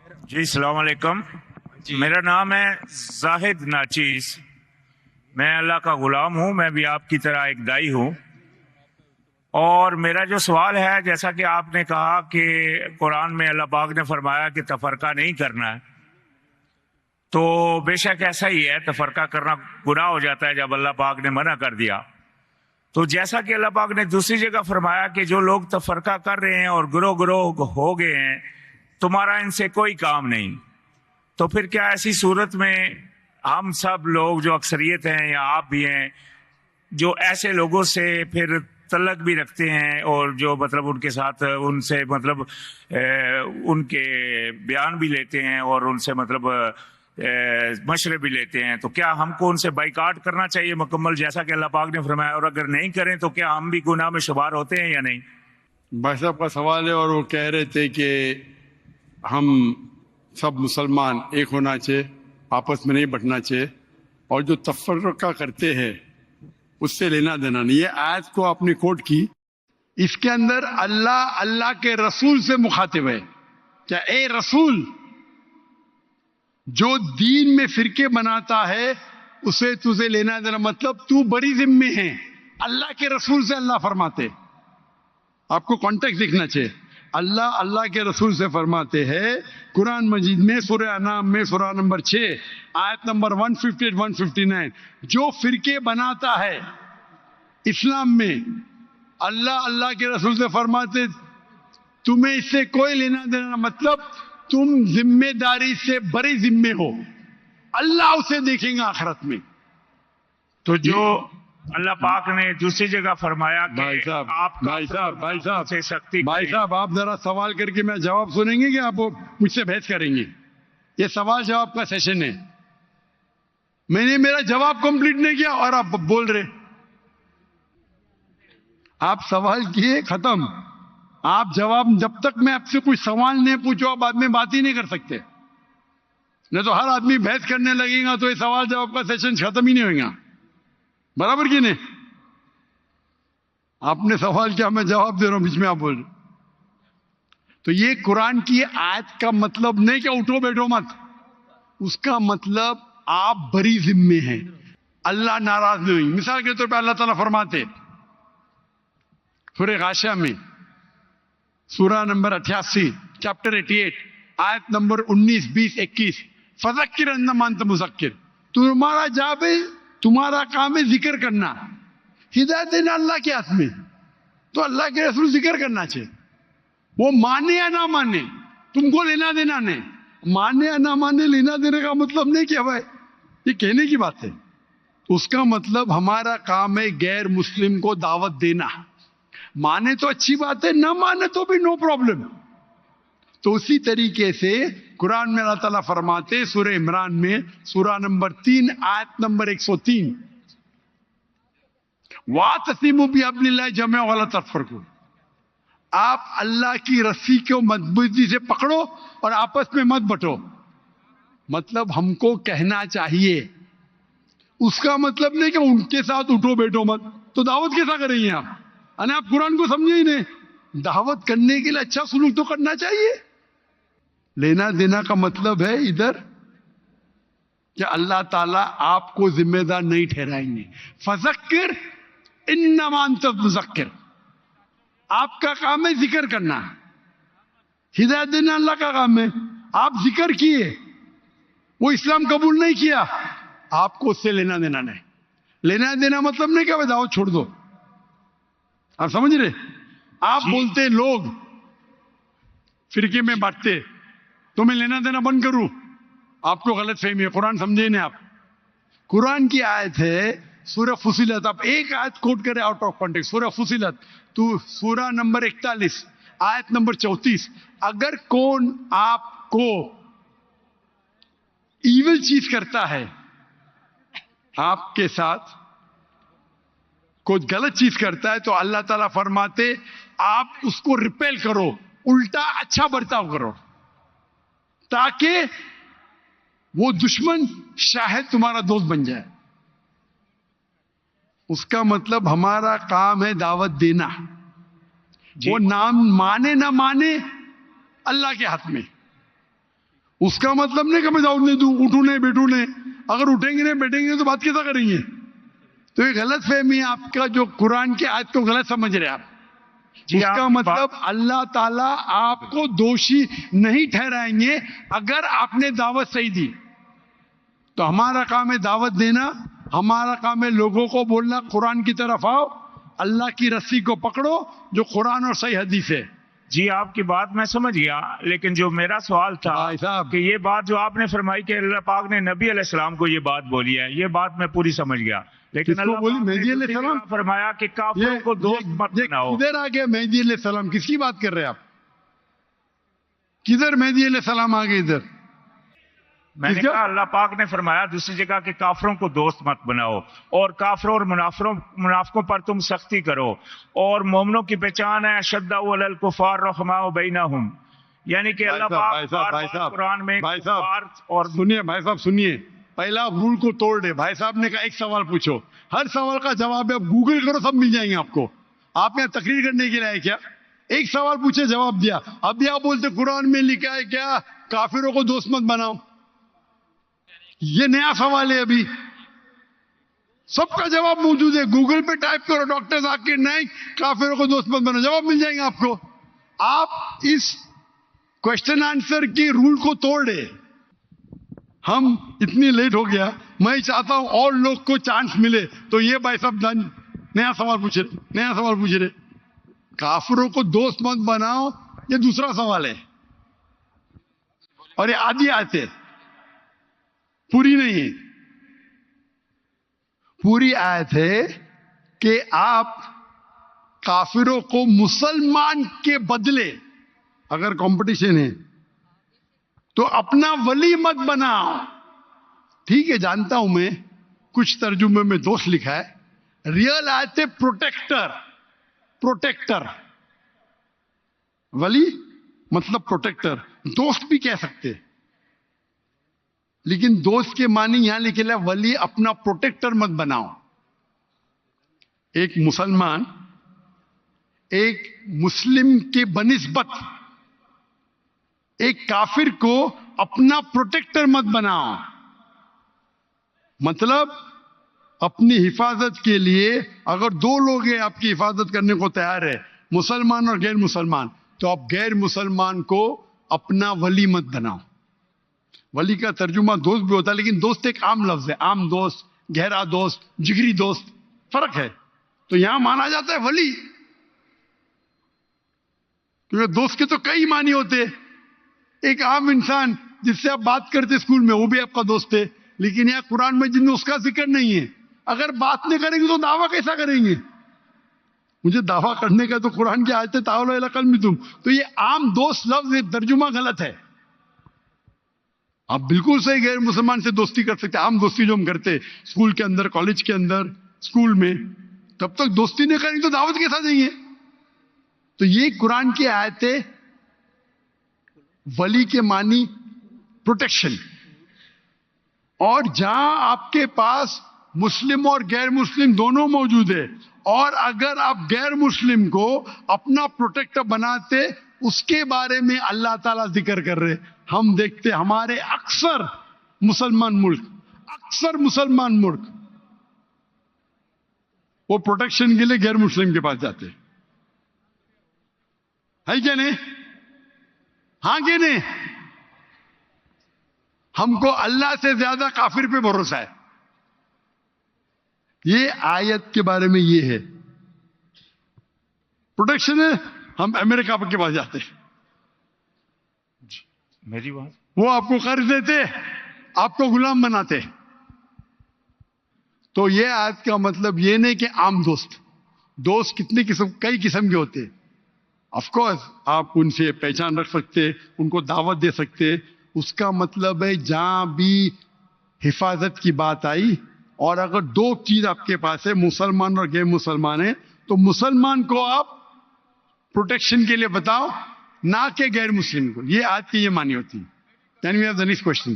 جی السلام علیکم. میرا نام ہے زاہد ناچیز. میں اللہ کا غلام ہوں. میں بھی آپ کی طرح ایک دائی ہوں. اور میرا جو سوال ہے، جیسا کہ آپ نے کہا کہ قرآن میں اللہ پاک نے فرمایا کہ تفرقہ نہیں کرنا ہے، تو بے شک ایسا ہی ہے. تفرقہ کرنا گناہ ہو جاتا ہے جب اللہ پاک نے منع کر دیا. تو جیسا کہ اللہ پاک نے دوسری جگہ فرمایا کہ جو لوگ تفرقہ کر رہے ہیں اور گروہ گروہ ہو گئے ہیں، تمہارا ان سے کوئی کام نہیں. تو پھر کیا ایسی صورت میں ہم سب لوگ جو اکثریت ہیں یا آپ بھی ہیں، جو ایسے لوگوں سے پھر تعلق بھی رکھتے ہیں اور جو مطلب ان کے ساتھ ان سے مطلب ان کے بیان بھی لیتے ہیں اور ان سے مطلب مشورے بھی لیتے ہیں، تو کیا ہم کو ان سے بائیکاٹ کرنا چاہیے مکمل جیسا کہ اللہ پاک نے فرمایا؟ اور اگر نہیں کریں تو کیا ہم بھی گناہ میں شمار ہوتے ہیں یا نہیں؟ بھائی صاحب کا سوال ہے اور وہ کہہ رہے تھے کہ ہم سب مسلمان ایک ہونا چاہیے، آپس میں نہیں بٹنا چاہیے، اور جو تفرقہ کرتے ہیں اس سے لینا دینا نہیں. یہ آیت کو آپ نے کوٹ کی، اس کے اندر اللہ کے رسول سے مخاطب ہے. کیا اے رسول، جو دین میں فرقے بناتا ہے اسے تجھے لینا دینا، مطلب تو بڑی ذمہ ہے. اللہ کے رسول سے اللہ فرماتے، آپ کو کانٹیکٹ دیکھنا چاہیے. اللہ کے رسول سے فرماتے ہیں قرآن مجید میں سورہ انعام میں سورہ نمبر 6 آیت نمبر 158 159، جو فرقے بناتا ہے اسلام میں، اللہ کے رسول سے فرماتے تمہیں اس سے کوئی لینا دینا، مطلب تم ذمہ داری سے بڑے ذمے ہو، اللہ اسے دیکھیں گا آخرت میں. تو جو اللہ پاک نے دوسری جگہ فرمایا کہ بھائی صاحب سے سختی آپ ذرا سوال کر کے میں جواب سنیں گے کہ آپ مجھ سے بحث کریں گے؟ یہ سوال جواب کا سیشن ہے. میں نے میرا جواب کمپلیٹ نہیں کیا اور آپ بول رہے. آپ سوال کیے ختم. آپ جواب، جب تک میں آپ سے کوئی سوال نہیں پوچھو آپ بعد میں بات ہی نہیں کر سکتے. نہیں تو ہر آدمی بحث کرنے لگے گا تو یہ سوال جواب کا سیشن ختم ہی نہیں ہوگا. برابر کی نہیں؟ آپ نے سوال کیا، میں جواب دے رہا ہوں، بیچ میں آپ بول رہے. تو یہ قرآن کی آیت کا مطلب نہیں کہ اٹھو بیٹھو مت. اس کا مطلب آپ بری ذمے ہیں، اللہ ناراض نہیں ہوئی. مثال کے طور پہ اللہ تعالیٰ فرماتے سورہ غاشیہ میں سورہ نمبر 88 چیپٹر 88 آیت نمبر 19 20 21، فذکر انما انت مذکر، تمہارا جاب ہے، تمہارا کام ہے ذکر کرنا. ہدایت دینا اللہ کے ہاتھ میں. تو اللہ کے رسول ذکر کرنا چاہیے. وہ مانے یا نہ مانے تم کو لینا دینا نہیں. مانے یا نہ مانے لینا دینے کا مطلب نہیں کہ بھائی یہ کہنے کی بات ہے. اس کا مطلب ہمارا کام ہے غیر مسلم کو دعوت دینا. مانے تو اچھی بات ہے، نہ مانے تو بھی نو پرابلم. تو اسی طریقے سے قرآن میں اللہ تعالیٰ فرماتے سورہ عمران میں سورہ نمبر 3 آیت نمبر 103، وَاعْتَصِمُوا بِحَبْلِ اللَّهِ جَمِيعًا وَلَا تَفَرَّقُوا، آپ اللہ کی رسی کو مضبوطی سے پکڑو اور آپس میں مت بٹو. مطلب ہم کو کہنا چاہیے، اس کا مطلب نہیں کہ ان کے ساتھ اٹھو بیٹھو مت. تو دعوت کیسا کریں گے آپ؟ آپ قرآن کو سمجھے ہی نہیں. دعوت کرنے کے لیے اچھا سلوک تو کرنا چاہیے. لینا دینا کا مطلب ہے ادھر کہ اللہ تعالیٰ آپ کو ذمہ دار نہیں ٹھہرائیں گے. فذکر انما انت مذکر، آپ کا کام ہے ذکر کرنا. ہدایت دینا اللہ کا کام ہے. آپ ذکر کیے، وہ اسلام قبول نہیں کیا، آپ کو اس سے لینا دینا نہیں. لینا دینا مطلب نہیں کہ دعوت چھوڑ دو. آپ سمجھ رہے؟ آپ بولتے لوگ فرقے میں بانٹتے تو میں لینا دینا بند کروں، آپ کو غلط فہمی ہے. قرآن سمجھے نہیں آپ. قرآن کی آیت ہے سورہ فصلت، آپ ایک آیت کوٹ کریں آؤٹ آف کانٹیکسٹ. سورہ فصلت تو سورہ نمبر 41 آیت نمبر 34، اگر کون آپ کو ایول چیز کرتا ہے، آپ کے ساتھ کوئی غلط چیز کرتا ہے، تو اللہ تعالیٰ فرماتے آپ اس کو ریپیل کرو، الٹا اچھا برتاؤ کرو، تاکہ وہ دشمن شاید تمہارا دوست بن جائے. اس کا مطلب ہمارا کام ہے دعوت دینا. وہ نام مانے نہ مانے اللہ کے ہاتھ میں. اس کا مطلب نہیں کہ میں دعوت نہیں دوں, اٹھوں نہیں بیٹھوں نہیں. اگر اٹھیں گے نہیں بیٹھیں گے تو بات کیسا کریں گے؟ تو یہ غلط فہمی ہے آپ کا, جو قرآن کی آیت کو غلط سمجھ رہے آپ. جی اس کا آپ کی مطلب اللہ تعالیٰ آپ کو دوشی نہیں ٹھہرائیں گے اگر آپ نے دعوت صحیح دی. تو ہمارا کام ہے دعوت دینا, ہمارا کام ہے لوگوں کو بولنا قرآن کی طرف آؤ, اللہ کی رسی کو پکڑو جو قرآن اور صحیح حدیث ہے. جی آپ کی بات میں سمجھ گیا, لیکن جو میرا سوال تھا بھائی صاحب, کہ یہ بات جو آپ نے فرمائی کہ اللہ پاک نے نبی علیہ السلام کو یہ بات بولی ہے, یہ بات میں پوری سمجھ گیا. لیکن کس کو اللہ بولی؟ پاک نے مہدی علیہ دوسری السلام؟ جگہ فرمایا کہ کافروں کو دوست مت بناؤ. کدھر آ گیا مہدی علیہ السلام؟ کس کی بات کر رہے ہیں آپ؟ کدھر مہدی علیہ السلام آ گئے ادھر؟ میں نے کہا اللہ پاک نے فرمایا دوسری جگہ کہ کافروں کو دوست مت بناؤ, اور کافروں اور منافقوں پر تم سختی کرو, اور مومنوں کی پہچان ہے اشداء علی الکفار رحماء بینہم. یعنی کہ اللہ پاک بار بار قرآن میں کفار اور سنیے بھائی صاحب, سنیے. پہلا رول کو توڑ دے. بھائی صاحب نے کہا ایک سوال پوچھو, ہر سوال کا جواب ہے, گوگل کرو سب مل جائیں گے آپ کو. آپ یہاں تقریر کرنے کے لیے آئے کیا؟ ایک سوال پوچھے جواب دیا. اب بھی آپ بولتے قرآن میں لکھا ہے کیا کافروں کو دوست مت بناؤ؟ یہ نیا سوال ہے. ابھی سب کا جواب موجود ہے, گوگل پہ ٹائپ کرو ڈاکٹر ذاکر نائک کافروں کو دوست مت بناؤ, جواب مل جائیں گے آپ کو. آپ اس کوشچن آنسر کی رول کو توڑ دے. ہم اتنی لیٹ ہو گیا, میں چاہتا ہوں اور لوگ کو چانس ملے. تو یہ بھائی صاحب نیا سوال پوچھ رہے, کافروں کو دوست مت بناؤ, یہ دوسرا سوال ہے. اور یہ آدھی آیت پوری نہیں ہے. پوری آیت ہے کہ آپ کافروں کو مسلمان کے بدلے, اگر کمپٹیشن ہے تو اپنا ولی مت بناؤ. ٹھیک ہے, جانتا ہوں میں, کچھ ترجمے میں دوست لکھا ہے. ریئل آیت ہے پروٹیکٹر. ولی مطلب پروٹیکٹر, دوست بھی کہہ سکتے, لیکن دوست کے معنی یہاں لکھے ہے ولی اپنا پروٹیکٹر مت بناؤ. ایک مسلمان ایک مسلم کے بنسبت ایک کافر کو اپنا پروٹیکٹر مت بناؤ. مطلب اپنی حفاظت کے لیے اگر دو لوگ ہیں آپ کی حفاظت کرنے کو تیار ہے, مسلمان اور غیر مسلمان, تو آپ غیر مسلمان کو اپنا ولی مت بناؤ. ولی کا ترجمہ دوست بھی ہوتا ہے, لیکن دوست ایک عام لفظ ہے. عام دوست, گہرا دوست, جگری دوست, فرق ہے. تو یہاں مانا جاتا ہے ولی, کیونکہ دوست کے تو کئی معنی ہوتے. ایک عام انسان جس سے آپ بات کرتے اسکول میں, وہ بھی آپ کا دوست ہے. لیکن یہاں قرآن میں جن میں اس کا ذکر نہیں ہے, اگر بات نہیں کریں گے تو دعویٰ کیسا کریں گے؟ مجھے دعویٰ کرنے کا تو قرآن کی آیت ہے تعالوا الی قلبکم. تو یہ عام دوست لفظ ترجمہ غلط ہے. آپ بالکل صحیح غیر مسلمان سے دوستی کر سکتے, عام دوستی جو ہم کرتے اسکول کے اندر, کالج کے اندر, اسکول میں, تب تک دوستی نہیں کریں گے تو دعوت کیسا دیں گے؟ تو یہ قرآن کی آیت ہے. ولی کے معنی پروٹیکشن, اور جہاں آپ کے پاس مسلم اور غیر مسلم دونوں موجود ہے, اور اگر آپ غیر مسلم کو اپنا پروٹیکٹر بناتے, اس کے بارے میں اللہ تعالیٰ ذکر کر رہے. ہم دیکھتے ہمارے اکثر مسلمان ملک وہ پروٹیکشن کے لیے غیر مسلم کے پاس جاتے ہے کیا نہیں؟ ہاں کہ نہیں؟ ہم کو اللہ سے زیادہ کافر پہ بھروسہ ہے. یہ آیت کے بارے میں یہ ہے, پروٹیکشن ہے. ہم امریکہ کے پاس جاتے, میری بات, وہ آپ کو قرض دیتے, آپ کو غلام بناتے. تو یہ آیت کا مطلب یہ نہیں کہ عام دوست کتنے کئی قسم کے ہوتے. آف کورس آپ ان سے پہچان رکھ سکتے, ان کو دعوت دے سکتے. اس کا مطلب ہے جہاں بھی حفاظت کی بات آئی, اور اگر دو چیز آپ کے پاس ہے, مسلمان اور غیر مسلمان ہے, تو مسلمان کو آپ پروٹیکشن کے لیے بتاؤ, نہ کہ غیر مسلم کو. یہ آج کی یہ معنی ہوتی ہے. Then we have the next question.